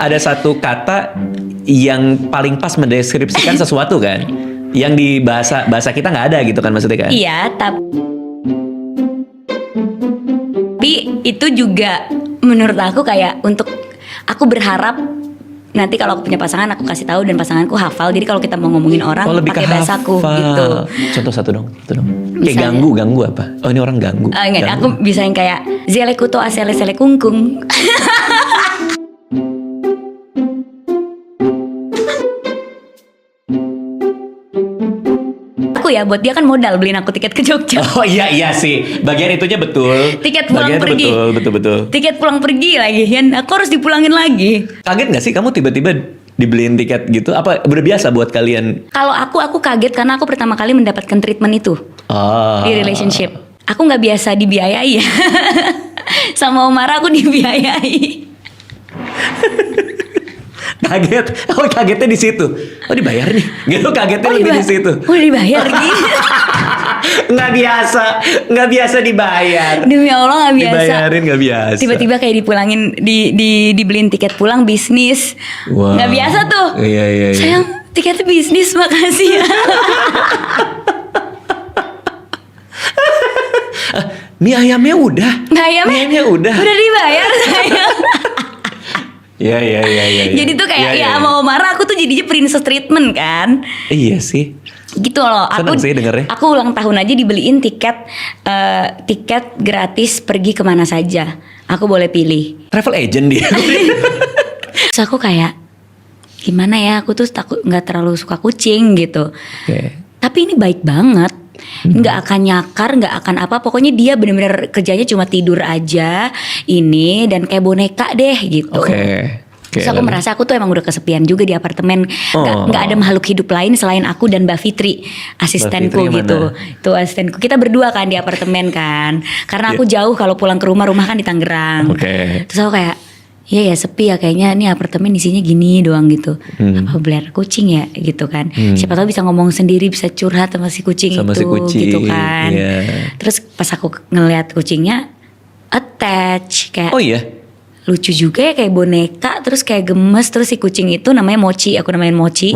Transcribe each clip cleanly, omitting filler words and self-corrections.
ada satu kata yang paling pas mendeskripsikan sesuatu kan, yang di bahasa kita nggak ada gitu kan maksudnya kan? Iya, tapi itu juga menurut aku kayak untuk aku berharap nanti kalau aku punya pasangan aku kasih tahu dan pasanganku hafal. Jadi kalau kita mau ngomongin orang lebih pakai ke bahasaku hafal. gitu. Contoh satu dong. Kayak Misalnya. ganggu apa? Oh ini orang ganggu. Enggak, aku bisa yang kayak zelekuto asele sele kungkung. Aku ya buat dia kan modal beliin aku tiket ke Jogja. Oh iya sih, bagian itunya betul. Tiket pulang bagian pergi. Itu betul. Tiket pulang pergi lagi, Yan. Aku harus dipulangin lagi. Kaget nggak sih kamu tiba-tiba dibeliin tiket gitu? Apa udah biasa buat kalian? Kalau aku kaget karena aku pertama kali mendapatkan treatment itu di relationship. Aku nggak biasa dibiayai ya. Sama Omara aku dibiayai. Kaget. Oh kagetnya di situ. Oh dibayar nih. Gitu kagetnya lebih di situ. Oh dibayar gitu. Nggak biasa dibayar. Demi Allah nggak biasa. Dibayarin nggak biasa. Tiba-tiba kayak dipulangin, dibeliin tiket pulang bisnis. Wow. Nggak biasa tuh. Iya. Sayang, tiketnya bisnis, makasih ya. Mie ayamnya udah. Mie ayamnya udah. Udah dibayar sayang. Iya. Jadi tuh kayak sama Omara aku tuh jadinya princess treatment kan. Iya sih. Gitu loh. Seneng sih dengernya. Aku ulang tahun aja dibeliin tiket gratis pergi kemana saja. Aku boleh pilih. Travel agent dia. Terus aku kayak gimana ya? Aku tuh takut nggak terlalu suka kucing gitu. Okay. Tapi ini baik banget. Nggak akan nyakar, nggak akan apa. Pokoknya dia benar-benar kerjanya cuma tidur aja ini dan kayak boneka deh gitu. Oke. Terus aku merasa aku tuh emang udah kesepian juga di apartemen. Nggak ada makhluk hidup lain selain aku dan Mbak Fitri, asistenku Mbak Fitri gitu. Tuh asistenku. Kita berdua kan di apartemen kan. Karena aku jauh kalau pulang ke rumah kan di Tangerang. Oke. Terus aku kayak iya ya sepi ya kayaknya nih apartemen isinya gini doang gitu. Apa beli kucing ya gitu kan. Siapa tahu bisa ngomong sendiri, bisa curhat sama si kucing sama itu si kucing, gitu kan. Yeah. Terus pas aku ngeliat kucingnya attach kayak Oh iya. lucu juga ya kayak boneka terus kayak gemes. Terus si kucing itu namanya Mochi, aku namain Mochi.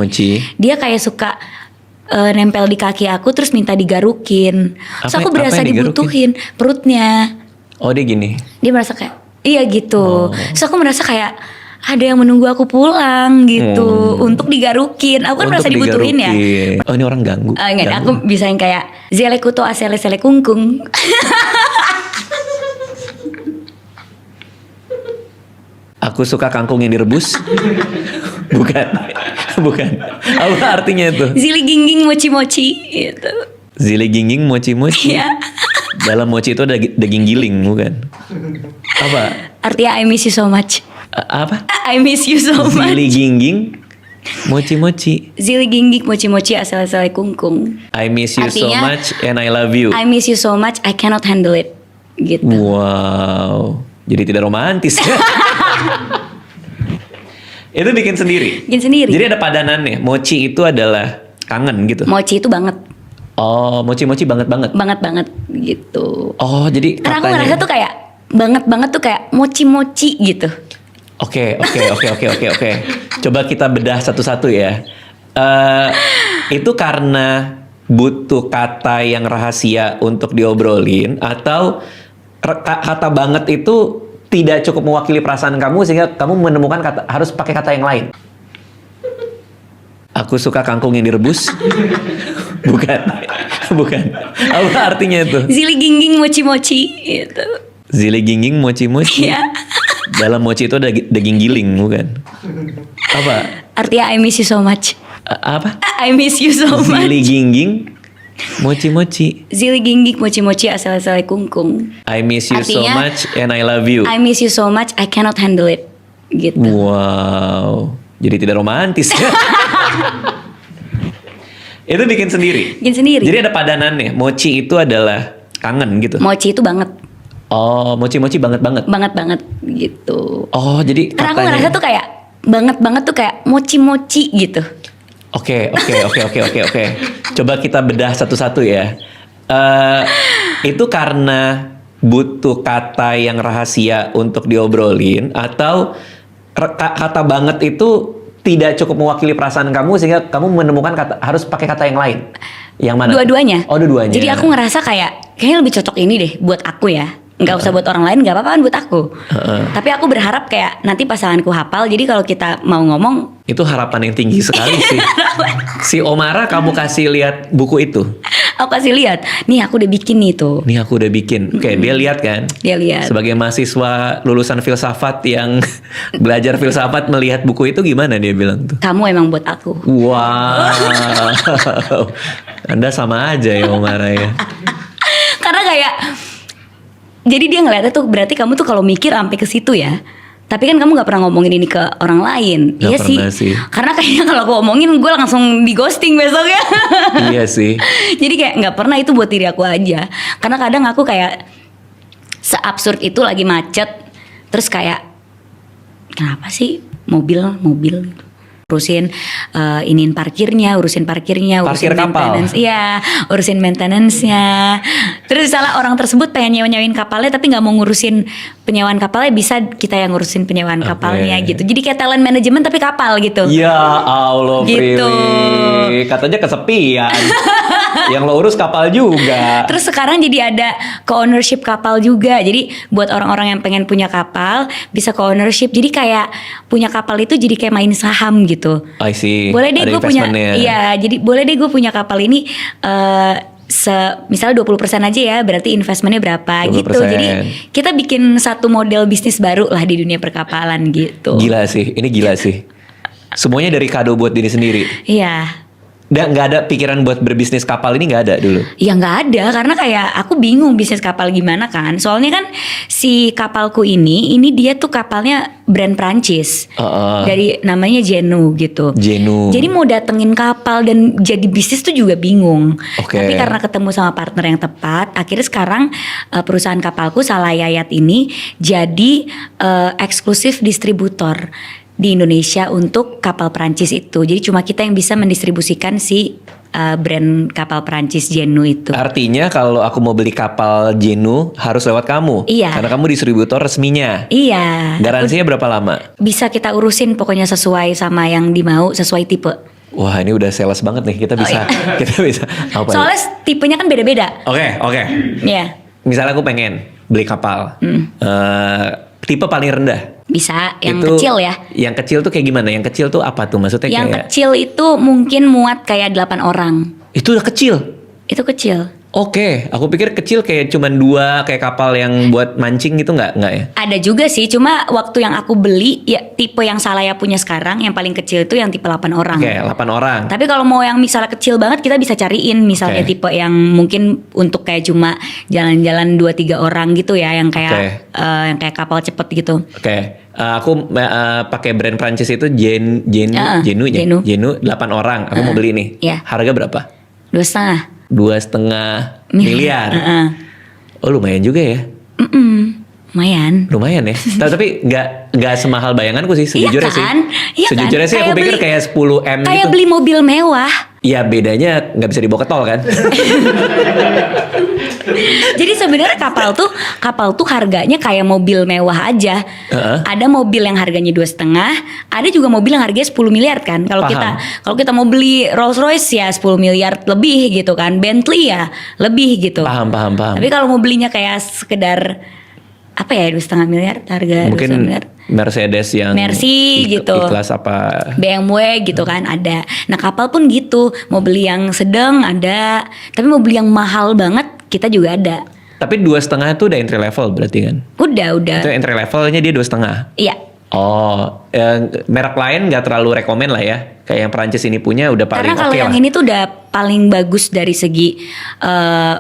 Dia kayak suka nempel di kaki aku terus minta digarukin. Terus aku berasa dibutuhin perutnya. Oh dia gini. Dia merasa kayak iya gitu. Terus aku merasa kayak ada yang menunggu aku pulang gitu untuk digarukin. Aku kan merasa dibutuhin ya. Oh ini orang ganggu. Enggak, aku bisa yang kayak zelekuto asele sele kungkung. Aku suka kangkung yang direbus. Bukan. Apa artinya itu? Zili gingging mochi mochi gitu. Zili gingging mochi mochi. Iya. Dalam mochi itu ada daging giling bukan? Apa? Artinya I miss you so much. Apa? I miss you so much. Zili gingging mochi mochi. Zili gingging mochi mochi asal kungkung. I miss you Artinya, so much and I love you. I miss you so much I cannot handle it. Gitu. Wow. Jadi tidak romantis. Itu bikin sendiri. Jadi ada padanannya. Mochi itu adalah kangen gitu. Mochi itu banget. Oh, mochi-mochi banget. Banget gitu. Oh, jadi karena katanya. aku ngerasa tuh kayak banget tuh kayak mochi-mochi gitu. Oke. Coba kita bedah satu-satu ya. Itu karena butuh kata yang rahasia untuk diobrolin atau kata banget itu tidak cukup mewakili perasaan kamu sehingga kamu menemukan harus pakai kata yang lain. Aku suka kangkung yang direbus. Bukan. Apa artinya itu? Zili gingging mochi-mochi gitu. Zili gingging mochi-mochi. Iya. Dalam mochi itu ada daging giling bukan? Apa? Artinya I miss you so much. Apa? I miss you so much. Zili gingging mochi-mochi. Zili gingging mochi-mochi asal kungkung. I miss you so Artinya, much and I love you. I miss you so much I cannot handle it. Gitu. Wow. Jadi tidak romantis. Itu bikin sendiri. Jadi ada padanannya. Mochi itu adalah kangen gitu. Mochi itu banget. Oh, mochi-mochi banget. Banget gitu. Oh, jadi karena aku ngerasa tuh kayak banget tuh kayak mochi-mochi gitu. Oke. Coba kita bedah satu-satu ya. Itu karena butuh kata yang rahasia untuk diobrolin atau kata banget itu tidak cukup mewakili perasaan kamu sehingga kamu menemukan harus pakai kata yang lain. Yang mana? Dua-duanya. Oh, dua-duanya. Jadi aku ngerasa kayaknya lebih cocok ini deh buat aku ya. Nggak usah buat orang lain, nggak apa-apa kan buat aku. Tapi aku berharap kayak nanti pasanganku hafal. Jadi kalau kita mau ngomong, itu harapan yang tinggi sekali sih. Si Omara kamu kasih lihat buku itu. Aku kasih lihat, nih aku udah bikin nih tuh. Nih aku udah bikin. Oke, dia lihat kan? Dia lihat. Sebagai mahasiswa lulusan filsafat yang belajar filsafat melihat buku itu gimana dia bilang tuh? Kamu emang buat aku. Wow. Anda sama aja ya Omara ya. Karena kayak, jadi dia ngeliatnya tuh berarti kamu tuh kalau mikir sampai ke situ ya. Tapi kan kamu nggak pernah ngomongin ini ke orang lain. Gak iya sih. Karena kayaknya kalau aku ngomongin gue langsung di ghosting besoknya. Iya sih. Jadi kayak nggak pernah, itu buat diri aku aja. Karena kadang aku kayak seabsurd itu lagi macet, terus kayak kenapa sih mobil urusin urusin parkirnya, Parkir urusin maintenance, iya, urusin maintenance-nya. Terus salah orang tersebut pengen nyewain kapalnya tapi nggak mau ngurusin penyewaan kapalnya, bisa kita yang ngurusin penyewaan kapalnya gitu. Jadi kayak talent management tapi kapal gitu. Ya Allah, gitu. Prilly. Katanya kesepian. Yang lo urus kapal juga. Terus sekarang jadi ada co-ownership kapal juga. Jadi buat orang-orang yang pengen punya kapal bisa co-ownership. Jadi kayak punya kapal itu jadi kayak main saham gitu. I see. Boleh deh gue punya. investment-nya. Iya, jadi boleh deh gue punya kapal ini misalnya 20% aja ya, berarti investmentnya berapa 20%. gitu. Jadi kita bikin satu model bisnis baru lah di dunia perkapalan gitu. Gila sih, ini gila sih. Semuanya dari kado buat diri sendiri. Iya. Dan nggak ada pikiran buat berbisnis kapal ini, nggak ada dulu? Ya nggak ada, karena kayak aku bingung bisnis kapal gimana kan. Soalnya kan si kapalku ini dia tuh kapalnya brand Prancis. Dari namanya Genu gitu. Genu. Jadi mau datengin kapal dan jadi bisnis tuh juga bingung. Okay. Tapi karena ketemu sama partner yang tepat, akhirnya sekarang perusahaan kapalku Salayayat ini jadi eksklusif distributor di Indonesia untuk kapal Prancis itu. Jadi cuma kita yang bisa mendistribusikan si brand kapal Prancis Genu itu. Artinya kalau aku mau beli kapal Genu harus lewat kamu. Iya. Karena kamu distributor resminya. Iya. Garansinya berapa lama? Bisa kita urusin pokoknya sesuai sama yang dimau, sesuai tipe. Wah, ini udah sales banget nih. Kita bisa kita bisa apa? Soalnya tipenya kan beda-beda. Oke. Iya. Misalnya aku pengen beli kapal. Tipe paling rendah. Bisa yang itu, kecil ya. Yang kecil tuh kayak gimana? Yang kecil tuh apa tuh? Maksudnya yang kayak kecil itu mungkin muat kayak 8 orang. itu udah kecil. Itu kecil. Oke, aku pikir kecil kayak cuman 2 kayak kapal yang buat mancing gitu, nggak ya? Ada juga sih, cuma waktu yang aku beli ya tipe yang Salaya punya sekarang yang paling kecil itu yang tipe 8 orang. Oke, 8 orang. Tapi kalau mau yang misalnya kecil banget kita bisa cariin misalnya tipe yang mungkin untuk kayak cuma jalan-jalan 2-3 orang gitu ya, yang kayak yang kayak kapal cepet gitu. Oke. Aku pakai brand Prancis itu Genu 8 orang. Aku mau beli nih. Iya. Harga berapa? 2,5 miliar. Oh, lumayan juga ya. Lumayan ya. Tapi nggak semahal bayanganku sih sejujurnya iya kan? sih. Iya sejujurnya kan? sih aku pikir kayak 10 M gitu. Kayak beli mobil mewah. Ya bedanya nggak bisa dibawa ke tol kan. Jadi sebenarnya kapal tuh harganya kayak mobil mewah aja. Ada mobil yang harganya 2,5, ada juga mobil yang harganya 10 miliar kan. Kalau kita mau beli Rolls Royce ya 10 miliar lebih gitu kan. Bentley ya lebih gitu. Paham. Tapi kalau mau belinya kayak sekedar apa ya 2,5 miliar harga mungkin 2,5 miliar. Mercedes yang Mercy gitu, kelas apa BMW gitu kan ada. Nah kapal pun gitu, mau beli yang sedang ada, tapi mau beli yang mahal banget kita juga ada. Tapi 2,5 itu udah entry level berarti kan? Udah. Itu entry levelnya dia 2,5. Iya. Oh, merek lain nggak terlalu rekomen lah ya. Kayak yang Perancis ini punya udah paling Karena kalau oke yang lah. ini tuh udah paling bagus dari segi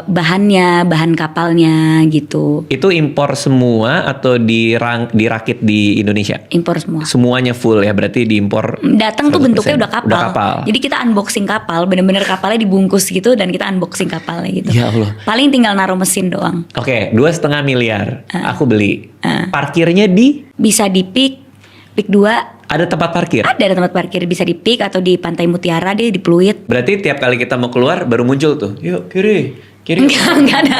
bahan kapalnya gitu. Itu impor semua atau dirakit di Indonesia? Impor semua. Semuanya full ya, berarti diimpor. Datang tuh 100%. bentuknya udah kapal. Jadi kita unboxing kapal, bener-bener kapalnya dibungkus gitu dan kita unboxing kapalnya gitu. Ya Allah. Paling tinggal naruh mesin doang. Oke, 2,5 miliar. Aku beli. Parkirnya Bisa di Pik 2. ada tempat parkir. Ada tempat parkir, bisa di Pik atau di Pantai Mutiara deh, di Pluit. Berarti tiap kali kita mau keluar baru muncul tuh. Yuk kiri, Kiri? Enggak ada.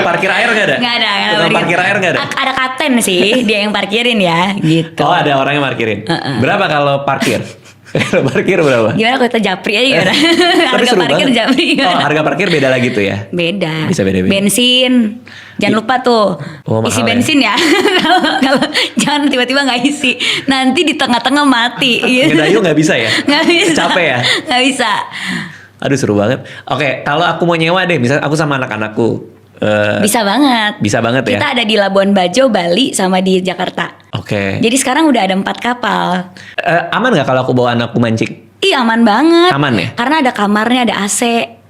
Parkir air nggak ada? Nggak ada. Tukang parkir air nggak ada? Ada kapten sih, dia yang parkirin ya, gitu. Oh, ada orang yang parkirin. Berapa kalau parkir? Kalau parkir berapa? Gimana kalau kita japri aja gimana? Tapi Harga seru parkir banget. japri gimana? Oh, harga parkir beda lagi tuh ya? Beda. Bisa beda-beda. Bensin. Jangan lupa tuh Oh, mahal isi ya? bensin ya. Kalau jangan tiba-tiba nggak isi, nanti di tengah-tengah mati. Gitu. Ngedayu nggak bisa ya? Nggak bisa. Capek ya? Nggak bisa. Aduh seru banget. Oke, kalau aku mau nyewa deh, misalnya aku sama anak-anakku. Bisa banget. Bisa banget ya? Kita ada di Labuan Bajo, Bali, sama di Jakarta. Oke. Jadi sekarang udah ada 4 kapal. Aman nggak kalau aku bawa anakku mancing? Ih, aman banget. Aman ya? Karena ada kamarnya, ada AC.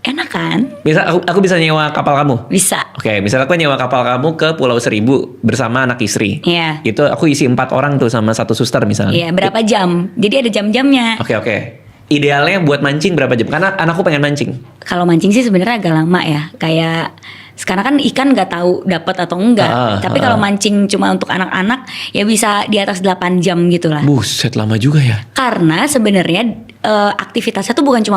Enak kan? Bisa aku bisa nyewa kapal kamu? Bisa. Oke, misalnya aku nyewa kapal kamu ke Pulau Seribu bersama anak istri. Iya. Itu aku isi 4 orang tuh sama 1 suster misalnya. Iya, berapa jam? Jadi ada jam-jamnya. Oke. Idealnya buat mancing berapa jam? Karena anakku pengen mancing. Kalau mancing sih sebenarnya agak lama ya. Kayak sekarang kan ikan nggak tahu dapat atau enggak. Tapi kalau mancing cuma untuk anak-anak ya bisa di atas 8 jam gitu lah. Buset, lama juga ya. Karena sebenarnya aktivitasnya tuh bukan cuma